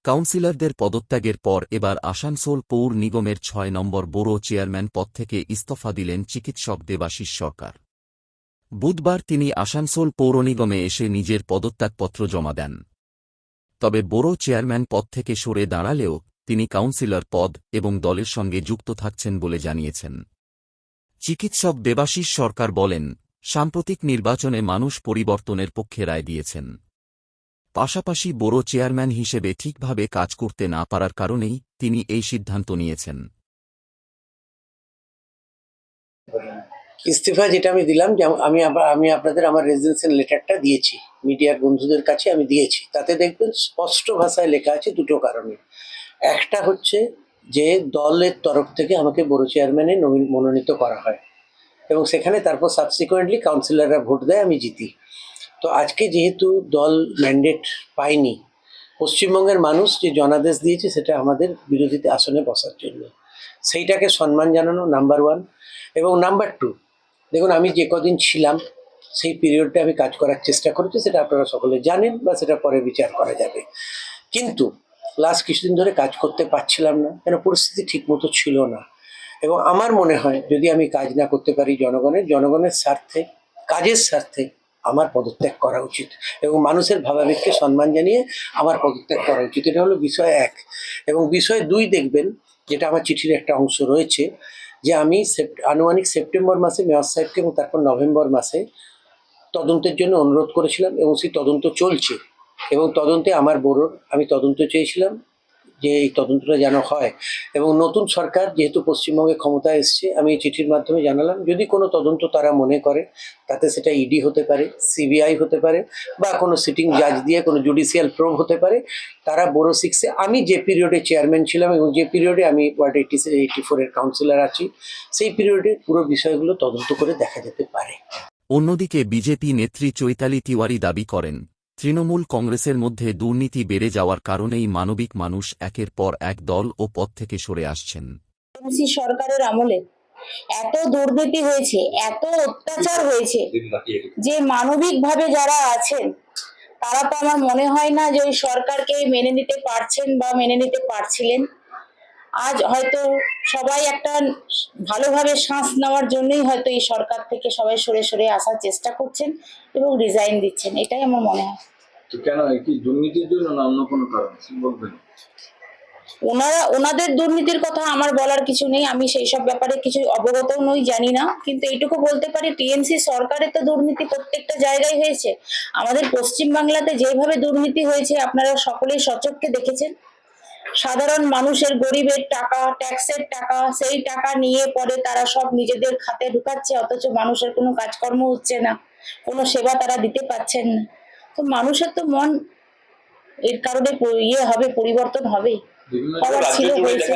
কাউন্সিলরদের পদত্যাগের পর এবার আসানসোল পৌর নিগমের ৬ নম্বর বোরো চেয়ারম্যান পদ থেকে ইস্তফা দিলেন চিকিৎসক দেবাশিস সরকার। বুধবার তিনি আসানসোল পৌর নিগমে এসে নিজের পদত্যাগপত্র জমা দেন। তবে বোরো চেয়ারম্যান পদ থেকে সরে দাঁড়ালেও তিনি কাউন্সিলর পদ এবং দলের সঙ্গে যুক্ত থাকছেন বলে জানিয়েছেন। চিকিৎসক দেবাশিস সরকার বলেন, সাম্প্রতিক নির্বাচনে মানুষ পরিবর্তনের পক্ষে রায় দিয়েছেন। পাশাপাশি বোরো চেয়ারম্যান হিসেবে ঠিকভাবে কাজ করতে না পারার কারণেই তিনি এই সিদ্ধান্ত নিয়েছেন। ইস্তিফা যেটা আমি দিলাম, যে আমি আপনাদের আমার রেজিগনেশন লেটারটা দিয়েছি, মিডিয়ার বন্ধুদের কাছে আমি দিয়েছি। তাতে দেখবেন স্পষ্ট ভাষায় লেখা আছে দুটো কারণে। একটা হচ্ছে যে দলের তরফ থেকে আমাকে বোরো চেয়ারম্যানে মনোনীত করা হয় এবং সেখানে তারপর সাবসিকুয়েন্টলি কাউন্সিলররা ভোট দেয়, আমি জিতি। তো আজকে যেহেতু দল ম্যান্ডেট পায়নি, পশ্চিমবঙ্গের মানুষ যে জনাদেশ দিয়েছে সেটা আমাদের বিরোধীতে আসনে বসার জন্য, সেইটাকে সম্মান জানানো নাম্বার 1। এবং নাম্বার 2, দেখুন আমি যে কদিন ছিলাম সেই পিরিয়ডটা আমি কাজ করার চেষ্টা করেছি, সেটা আপনারা সকলে জানেন বা সেটা পরে বিচার করা যাবে। কিন্তু লাস্ট কিছুদিন ধরে কাজ করতে পারছিলাম না, কেন পরিস্থিতি ঠিকমতো ছিল না। এবং আমার মনে হয় যদি আমি কাজ না করতে পারি জনগণের স্বার্থে, কাজের স্বার্থে আমার পদত্যাগ করা উচিত এবং মানুষের ভাবাবেগকে সম্মান জানিয়ে আমার পদত্যাগ করা উচিত। এটা হলো বিষয় 1। এবং বিষয় 2 দেখবেন, যেটা আমার চিঠির একটা অংশ রয়েছে, যে আমি আনুমানিক সেপ্টেম্বর মাসে মেয়র সাহেবকে এবং তারপর নভেম্বর মাসে তদন্তের জন্য অনুরোধ করেছিলাম এবং সেই তদন্ত চলছে। এবং তদন্তে আমার বোরোর আমি তদন্ত চেয়েছিলাম যে এই তদন্তটা যেন হয়। এবং নতুন সরকার যেহেতু পশ্চিমবঙ্গে ক্ষমতায় এসছে, আমি এই চিঠির মাধ্যমে জানালাম যদি কোনো তদন্ত তারা মনে করে, তাতে সেটা ইডি হতে পারে, সিবিআই হতে পারে, বা কোনো সিটিং জাজ দিয়ে কোনো জুডিশিয়াল প্রোব হতে পারে, তারা বোরো 6-এ আমি যে পিরিয়ডে চেয়ারম্যান ছিলাম এবং যে পিরিয়ডে আমি ওয়ার্ড 84-এর কাউন্সিলর আছি, সেই পিরিয়ডে পুরো বিষয়গুলো তদন্ত করে দেখা যেতে পারে। অন্যদিকে বিজেপি নেত্রী চৈতালি তিওয়ারি দাবি করেন, তৃণমূল কংগ্রেসের মধ্যে দুর্নীতি বেড়ে যাওয়ার কারণেই মানবিক মানুষ একের পর এক দল ও পদ থেকে সরে আসছেন। সরকারের আমলে এত দুর্নীতি হয়েছে, এত অত্যাচার হয়েছে যে মানবিকভাবে যারা আছেন তারা তো আমার মনে হয় না যে ওই সরকারকে মেনে নিতে পারছেন বা মেনে নিতে পারছিলেন। আজ হয়তো সবাই একটা ভালোভাবে শ্বাস নেওয়ার জন্যই হয়তো এই সরকার থেকে সবাই সরে সরে আসার চেষ্টা করছেন এবং রিজাইন দিচ্ছেন, এটাই আমার মনে হয়। তো কেন, কি দুর্নীতির জন্য না অন্য কোনো কারণ বলবেন? ওনাদের দুর্নীতির কথা আমার বলার কিছু নেই, আমি সেই সব ব্যাপারে কিছু অবগত নই, জানি না। কিন্তু এইটুকু বলতে পারি, টিএমসি সরকারের তো দুর্নীতি প্রত্যেকটা জায়গায় হয়েছে। আমাদের পশ্চিমবাংলাতে যেভাবে দুর্নীতি হয়েছে আপনারা সকলেই সচক্ষে দেখেছেন। সাধারণ মানুষের, গরিবের টাকা, ট্যাক্সের টাকা, সেই টাকা নিয়ে পরে তারা সব নিজেদের খাতে ঢুকাচ্ছে, অথচ মানুষের কোনো কাজকর্ম হচ্ছে না, কোনো সেবা তারা দিতে পারছেন না। তো মানুষের তো মন এর কারণে হবে, পরিবর্তন হবে, হওয়ার ছিল, হয়েছে।